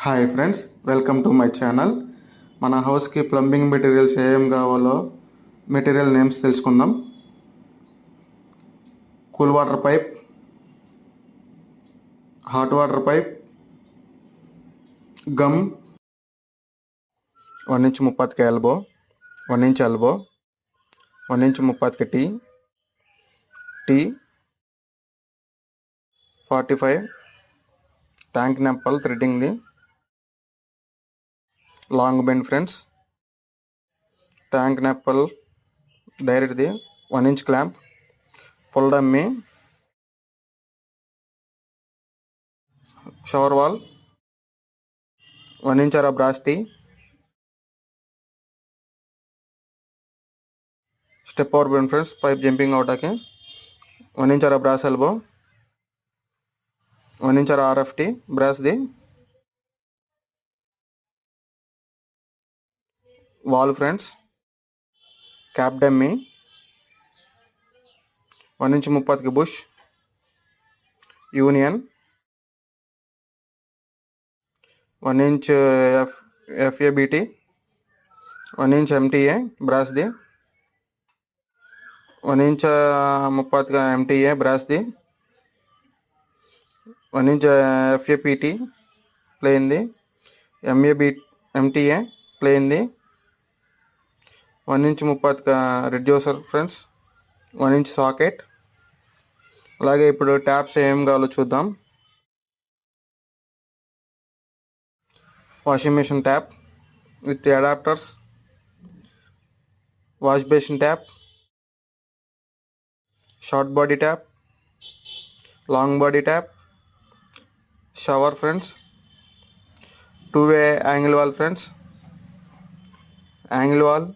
Hi friends, welcome to my channel. మన హౌస్కి plumbing materials ఏం కావాలో మెటీరియల్ నేమ్స్ తెలుసుకుందాం. Cool water pipe, hot water pipe, gum, 1 inch 30కి ఎల్బో, 1 ఇంచ్ ఎల్బో, 1 ఇంచ్ 30కి tee 45, tank nipple థ్రెడ్డింగ్ది, long bend friends, tank nipple డైరెక్ట్ది, 1 inch clamp, full dummy, shower wall, 1 inch అర brass tee, step over bend friends, pipe jumping అవుటాకి, 1 inch అర brass elbow, 1 inch అర RFT బ్రాస్ది, wall friends, cap dummy, 1 inch 30కి bush, union, 1 inch FABT, 1 inch MTA బ్రాస్ది, 1 inch 30గా MTA బ్రాస్ది, 1 inch FAPT ప్లేయింది, MTA ప్లేయింది, 1 ఇంచ్ 30గా రిడ్యూసర్ ఫ్రెండ్స్, 1 ఇంచ్ సాకెట్. అలాగే ఇప్పుడు ట్యాప్స్ ఏం కావాలో చూద్దాం. Washing machine tap with adapters, wash basin tap, short body tap, long body tap, shower friends, 2-way angle wall friends, angle wall,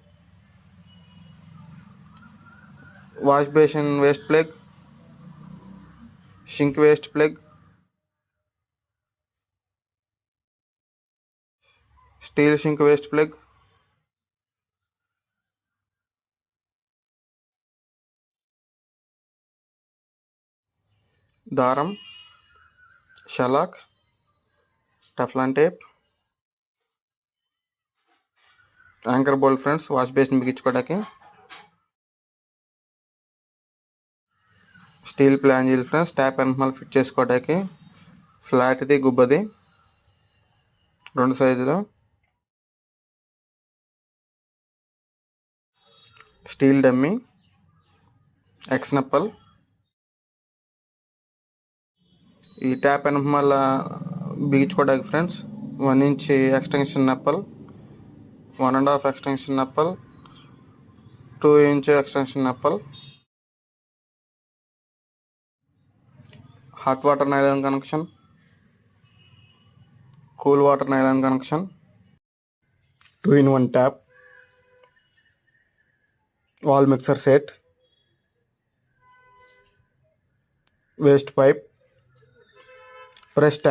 wash basin waste plug, shrink waste plug, steel sink waste plug, దారం, shellac, Teflon tape, anchor bolt friends, wash basin బిగించుకోవడానికి, steel ప్లాంజీల్ friends, tap వెనకమాల fit చేసుకోవడానికి, ఫ్లాట్ది గుబ్బది 2 సైజులు, steel dummy, X నప్పల్. ఈ tap వెనకమాల బిగించుకోవడానికి friends 1 inch extension nipple, 1.5 extension nipple, 2 inch extension nipple, hot water nylon connection, cool water nylon connection, 2-in-1 tap, wall mixer set, waste pipe, press tank.